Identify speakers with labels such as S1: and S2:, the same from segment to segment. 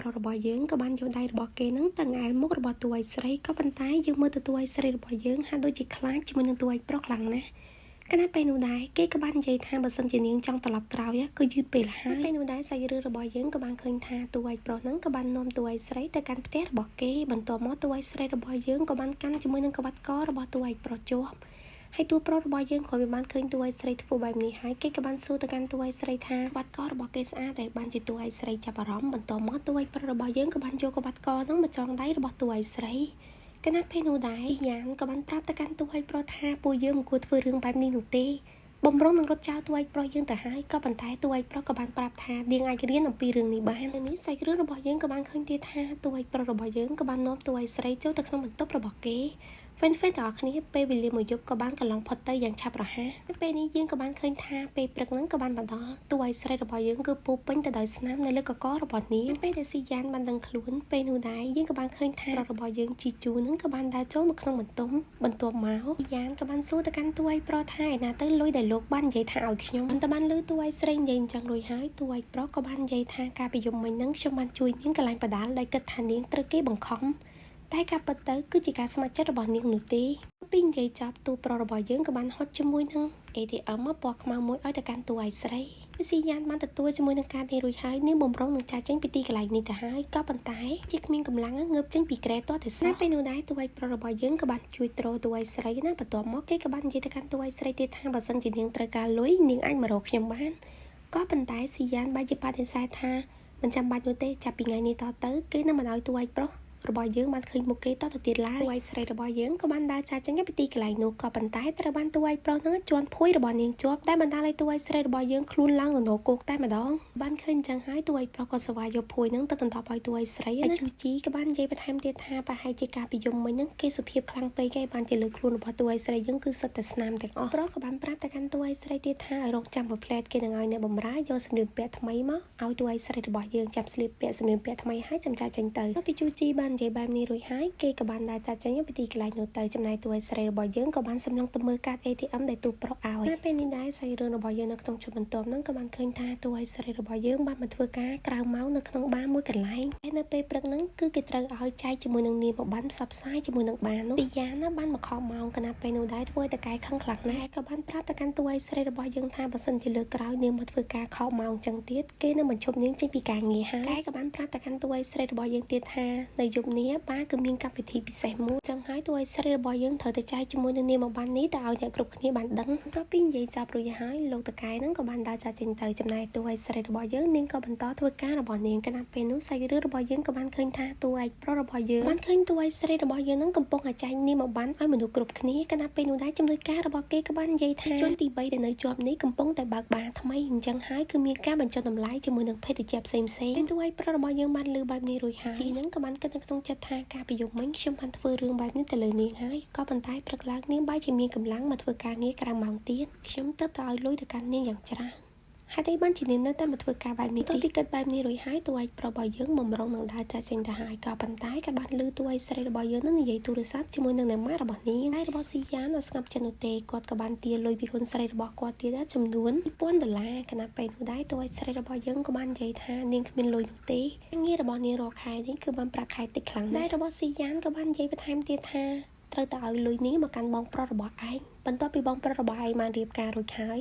S1: ប្រុសរបស់យើងក៏បានយកដៃរបស់គេនឹងទៅងែលមុខរបស់តួឯកស្រីក៏ប៉ុន្តែយើងមើលទៅតួឯកស្រីរបស់យើងហាក់ដូចជាខ្លាចជាមួយនឹងតួឯកប្រុសខ្លាំងណាស់គណៈពេលនោះដែរគេក៏បាននិយាយថាបើសិនជានាងចង់ត្រឡប់ក្រោយគឺយឺតពេលហើយពេលនោះដែរសាច់រឿងរបស់យើងក៏បានឃើញថាតួឯកប្រុសហ្នឹងក៏បាននាំតួឯកស្រីទៅកាន់ផ្ទះរបស់គេបន្ទាប់មកតួឯកស្រីរបស់យើងក៏បានកាន់ជាមួយនឹងក្បាត់ករបស់តួឯកប្រុសជាប់ហើយតួប្រុសរបស់យើងក៏បានឃើញតួឯកស្រីធ្វើបែបនេះហើយគេក៏បានសួរទៅកាន់តួឯកស្រីថាក្បាត់ករបស់គេស្អាតតែបានជាតួឯកស្រីចាប់អារម្មណ៍បន្ទាប់មកតួឯកប្រុសរបស់យើងក៏បានយកក្បាត់កហ្នឹងមកចងដៃរបស់តួឯកស្រីគណៈពេលនោះដែរយ៉ានក៏បានប្រាប់ទៅកាន់តួឯកប្រុសថាពួកយើងមិនគួរធ្វើរឿងបែបនេះនោះទេបំរុងនឹងរត់ចោលតួឯកប្រុសយើងទៅហើយក៏ប៉ុន្តែតួឯកប្រុសក៏បានប្រាប់ថានាងអាចរៀនអំពីរឿងនេះបាននេះសាច់រឿងរបស់យើងក៏បានឃើញទៀតថាតួឯកប្រុសរបស់យើងក៏បាននាំតួឯកស្រីចូលទៅក្នុងបន្ទប់របស់គេហ្វេនទាំងអស់គ្នាពេលវេលាមួយយប់ក៏បានកន្លងផុតទៅយ៉ាងឆាប់រហ័សពេលនេះយើងក៏បានឃើញថាពេលព្រឹកហ្នឹងក៏បានបន្តតួឯកស្រីរបស់យើងគឺពោពេញទៅដោយស្នាមនៅលើកករបស់នាងពេលដែលស៊ីយ៉ានបានដឹងខ្លួនពេលនោះដែរយើងក៏បានឃើញថារបស់យើងជីជូហ្នឹងក៏បានដើរចូលមកក្នុងបន្ទប់មកយ៉ានក៏បានសួរទៅកាន់តួឯកប្រុសថាឯណាទៅលុយដែលលោកបាននិយាយថាឲ្យខ្ញុំតែបានលើតួឯកស្រីនិយាយអញ្ចឹងរួចហើយតួឯកប្រុសក៏បាននិយាយថាការពីយប់មិញហ្នឹងខ្ញុំបានជួយនាងកន្លែងបដាលដោយគិតថានាងត្រូវគេបង្ខំតែការពិតទៅគឺជាការស្ម័គ្រចិត្តរបស់នាងនោះទេពីនិយាយចប់តួប្រុសរបស់យើងក៏បានហត់ជាមួយនឹង ATM ពណ៌ខ្មៅមួយឲ្យទៅកាន់តួឯកស្រីស៊ីយ៉ានបានទទួលជាមួយនឹងការនេះរួចហើយនាងបំរុងនឹងចាចេញពីទីកន្លែងនេះទៅហើយក៏ប៉ុន្តែជាគ្មានកម្លាំងងើបចេញពីក្រែតទៅសោះពេលនោះដែរតួឯកប្រុសរបស់យើងក៏បានជួយទ្រតួឯកស្រីណាបន្ទាប់មកគេក៏បាននិយាយទៅកាន់តួឯកស្រីទៀតថាបើសិនជានាងត្រូវការលុយនាងអាចមករកខ្ញុំបានក៏ប៉ុន្តែស៊ីយ៉ានបានជាបដិសេធថាមិនចាំបាច់នោះទេចាប់ពីថ្ងៃនេះតទៅគេនឹងមិនឲ្យតួឯកប្រុសរបស់យើងបានឃើញមុខគេតទៅទៀតឡើយតួឯកស្រីរបស់យើងក៏បានដើរចាចេញពីទីកន្លែងនោះក៏ប៉ុន្តែត្រូវបានតួឯកប្រុសហ្នឹងជន់ភួយរបស់នាងជាប់តែបណ្ដាលឲ្យតួឯកស្រីរបស់យើងខ្លួនឡើងនរគោកតែម្ដងបានឃើញអញ្ចឹងហើយតួឯកប្រុសក៏ស្វែងយកភួយហ្នឹងទៅដណ្ដប់ឲ្យតួឯកស្រីហើយជូជីក៏បាននិយាយបន្ថែមទៀតថាប្រហែលជាការពីយំមិញហ្នឹងគេសុភាពខ្លាំងពេកហើយបានជាលើខ្លួនរបស់តួឯកស្រីយើងគឺសិតតែស្នាមទាំងអស់ប្រុសក៏បានប្រាប់ទៅកាន់តួឯកស្រីទៀតថាឲ្យរកចាំប្រផ្លែតគេនឹងឲ្យនៅបំរើយកសម្លៀកបំពាក់ថ្មីមកឲ្យតួឯកស្រីរបស់យើងចាប់ស្លៀកពាក់សម្លៀកបំពាក់ថ្មីហើយចាំចាចេញទៅពីជូជីបាននិយាយបែបនេះរួចហើយគេក៏បានដើរចាត់ចេញពីទីកន្លែងនោះទៅចំណែកតួឯកស្រីរបស់យើងក៏បានសម្លឹងទៅមើលកាត ATM ដែលទូប្រុសឲ្យតែពេលនេះដែរសាច់រឿងរបស់យើងនៅក្នុងជួរបន្ទាប់ហ្នឹងក៏បានឃើញថាតួឯកស្រីរបស់យើងបានមកធ្វើការក្រៅម៉ោងនៅក្នុងបារមួយកន្លែងហើយនៅពេលព្រឹកហ្នឹងគឺគេត្រូវឲ្យចែកជាមួយនឹងនាងមកបានផ្សព្វផ្សាយជាមួយនឹងបារនោះទីយ៉ាណាបានមកខកម៉ោងគណៈពេលនោះដែរធ្វើឲ្យតកែខឹងខ្លាំងណាស់ក៏បានប្រាប់ទៅកាន់តួឯកស្រីរបស់យើងថាបើសិនជាលើកក្រោយនាងមកធ្វើការខកម៉ោងចឹងទៀតគេនឹងបញ្ឈប់នាងចេញពីការងារហើយតែក៏បានប្រាប់ទៅកាន់តួឯកស្រីរបស់យើងទៀតថានៅយប់នេះបារគឺមានកម្មវិធីពិសេសមួយចឹងហើយតួឯកស្រីរបស់យើងត្រូវទៅចែកជាមួយនឹងនាងមកបាននេះទៅឲ្យអ្នកគ្រប់គ្នាបានដឹងបន្ទាប់ពីនិយាយចប់រួចហើយលោកតកែហ្នឹងក៏បានដើរចាត់ចេញទៅចំណែកតួឯកស្រីរបស់យើងនាងក៏បន្តធ្វើការរបស់នាងគណៈពេលនោះសាច់រឿងរបស់យើងក៏បានឃើញថាតួឯកប្រុសរបស់យើងបានឃើញតួឯកស្រីរបស់យើងហ្នឹងកំពុងតែចែកនាងមកបានឲ្យមនុស្សគ្រប់គ្នាគណៈពេលនោះដែរជំនួយការរបស់គេក៏បាននិយាយថាជនទី3ដែលនៅជាប់នេះកំពុងតែបើកបារថ្មីអញ្ចឹងហើយគឺមានការបញ្ចុះតម្លៃជាមួយនឹងភេទជ្ជៈផ្សេងៗតួឯកប្រុសរបស់យើងបានលើបែបនេះរួចហើយជីហ្នឹងក៏បានគិតនៅក្នុងចិត្តថាការប្រយុទ្ធមិញខ្ញុំបានធ្វើរឿងបែបនេះទៅលើនាងហើយក៏ប៉ុន្តែព្រឹកឡើងនាងបែរជាមានកម្លាំងមកធ្វើការងារក្រៅម៉ោងទៀតខ្ញុំទៅឲ្យលុយទៅកាន់នាងយ៉ាងច្រើនហើយតែបានជានាងនៅតែមកធ្វើការបែបនេះទៅពីគិតបែបនេះរួចហើយតួឯកប្រុសរបស់យើងបំរុងនឹងដើរចាចេញទៅហើយក៏ប៉ុន្តែក៏បានលើតួឯកស្រីរបស់យើងនឹងនិយាយទូរស័ព្ទជាមួយនឹងអ្នកម៉ាក់របស់នាងហើយរបស់ស៊ីយ៉ានអត់ស្ងប់ចិត្តនោះទេគាត់ក៏បានទារលុយពីគុនស្រីរបស់គាត់ទៀតចំនួន$2000គណៈពេលនោះដែរតួឯកស្រីរបស់យើងក៏បាននិយាយថានាងគ្មានលុយនោះទេងាររបស់នាងរាល់ខែនេះគឺបានប្រាក់ខែតិចខ្លាំងណាស់របស់ស៊ីយ៉ានក៏បាននិយាយបន្ថែមទៀតថាត្រូវទៅឲ្យលុយនេះមកកាន់បងប្រុសរបស់ឯងបន្ទាប់ពីបងប្រុសរបស់ឯងបានរៀបការរួចហើយ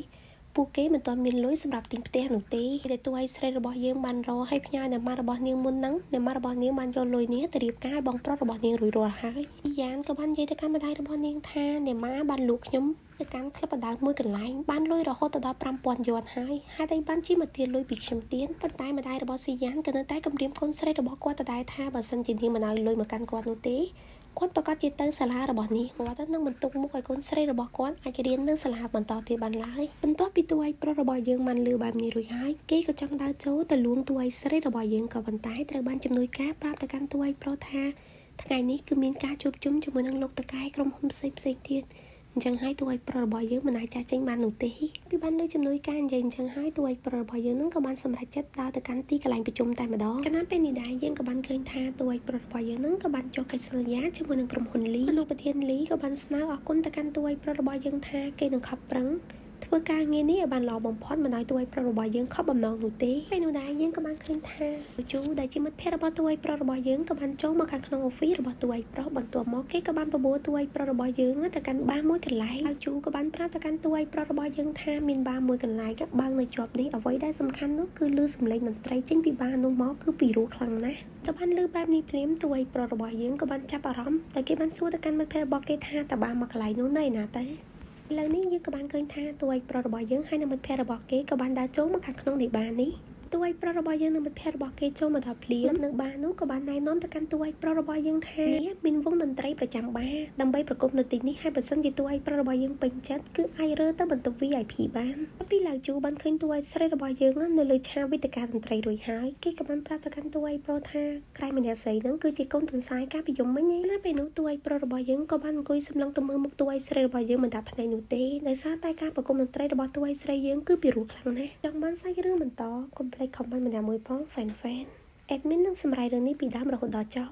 S1: ពួកគេមិនទាន់មានលុយសម្រាប់ទិញផ្ទះនោះទេដែលតួឯកស្រីរបស់យើងបានរកឲ្យផ្ញើអ្នកម៉ាក់របស់នាងមុនហ្នឹងអ្នកម៉ាក់របស់នាងបានយកលុយនេះទៅរៀបការឲ្យបងប្រុសរបស់នាងរួចរាល់ហើយយ៉ានក៏បាននិយាយទៅកាន់ម្ដាយរបស់នាងថាអ្នកម៉ាក់បានលួចខ្ញុំទៅកាន់ក្លឹបបដាល់មួយកន្លែងបានលុយរហូតដល់$5000ហើយហើយតែបានជិះមកទារលុយពីខ្ញុំទៀតប៉ុន្តែម្ដាយរបស់ស៊ីយ៉ានក៏នៅតែគំរាមកូនស្រីរបស់គាត់ដដែលថាបើសិនជានាងមិនឲ្យលុយមកកាន់គាត់នោះទេគាត់ប្រកាសជាទៅសាលារបស់នេះគាត់នឹងបន្ទុកមុខឲ្យកូនស្រីរបស់គាត់អាចរៀននៅសាលាបន្តទៀតបានឡើយបន្ទាប់ពីតួឯកប្រុសរបស់យើងបានលឺបែបនេះរួចហើយគេក៏ចង់ដើរចូលទៅលួងតួឯកស្រីរបស់យើងក៏ប៉ុន្តែត្រូវបានជំនួយការប្រាប់ទៅកាន់តួឯកប្រុសថាថ្ងៃនេះគឺមានការជួបជុំជាមួយនឹងលោកតកែក្រុមហ៊ុនផ្សេងទៀតអញ្ចឹងហើយតួឯកប្រុសរបស់យើងមិនអាចចាស់ចេញបាននោះទេគឺបានលើជំនួយការនិយាយអញ្ចឹងហើយតួឯកប្រុសរបស់យើងនឹងក៏បានសម្រេចចិត្តដើរទៅកាន់ទីកន្លែងប្រជុំតែម្ដងកាលណាពេលនេះដែរយើងក៏បានឃើញថាតួឯកប្រុសរបស់យើងនឹងក៏បានចុះកិច្ចសន្យាជាមួយនឹងក្រុមហ៊ុនលីអនុប្រធានលីក៏បានស្នើអរគុណទៅកាន់តួឯកប្រុសរបស់យើងថាគេនឹងខំប្រឹង ធ្វើការងារនេះឲ្យបានល្អបំផុតមិនឲ្យតួឯកប្រុសរបស់យើងខកបំណងនោះទេពេលនោះដែរយើងក៏បានឃើញថាជូដែលជាមិត្តភក្តិរបស់តួឯកប្រុសរបស់យើងក៏បានចូលមកខាងក្នុង office របស់តួឯកប្រុសបន្ទាប់មកគេក៏បានបបួលតួឯកប្រុសរបស់យើងទៅកាន់បារមួយកន្លែងហើយជូក៏បានប្រាប់ទៅកាន់តួឯកប្រុសរបស់យើងថាមានបារមួយកន្លែងបើកនៅជាប់នេះអ្វីដែលសំខាន់នោះគឺឮសំឡេងតន្ត្រីចេញពីបារនោះមកគឺពីរោះខ្លាំងណាស់ក៏បានឮបែបនេះភ្លាមតួឯកប្រុសរបស់យើងក៏បានចាប់អារម្មណ៍តែគេបានសួរទៅកាន់មិត្តភក្តិរបស់គេថាតើបារមួយកន្លែងនោះនៅឯណាទៅឥឡូវនេះយើងក៏បានឃើញថាតួឯកប្រុសរបស់យើងហើយនិងមិត្តភក្តិរបស់គេក៏បានដើរចូលមកខាងក្នុងនៃបារនេះតួឯកប្រុសរបស់យើងនិងមិត្តភក្តិរបស់គេចូលមកដល់ភ្លាមនៅបារនោះក៏បានណែនាំទៅកាន់តួឯកប្រុសរបស់យើងថាមានវងតន្ត្រីប្រចាំបារដើម្បីប្រគំនៅទីនេះហើយបើសិនជាតួឯកប្រុសរបស់យើងពេញចិត្តគឺអាចរើទៅបន្ទប់ VIP បានពីឡៅជូបានឃើញតួឯកស្រីរបស់យើងនៅលើឆាវវេទិកាតន្ត្រីរួចហើយគេក៏បានប្រាប់ទៅកាន់តួឯកប្រុសថាក្រែម្នាក់ស្រីហ្នឹងគឺជាកូនទន្សាយកាលពីយប់មិញណាពេលនោះតួឯកប្រុសរបស់យើងក៏បានអង្គុយសម្លឹងទៅមើលមុខតួឯកស្រីរបស់យើងមិនដាច់ភ្នែកនោះទេដោយសារតែការប្រគំតន្ត្រីរបស់តួឯកស្រីយើងគឺពិរោះខ្លាំងណាស់ចង់បានសាច់រឿងបន្តកុំភ្លេច comment ម្នាក់មួយផង fan admin នឹងសម្រាយរឿងនេះពីដើមរហូតដល់ចប់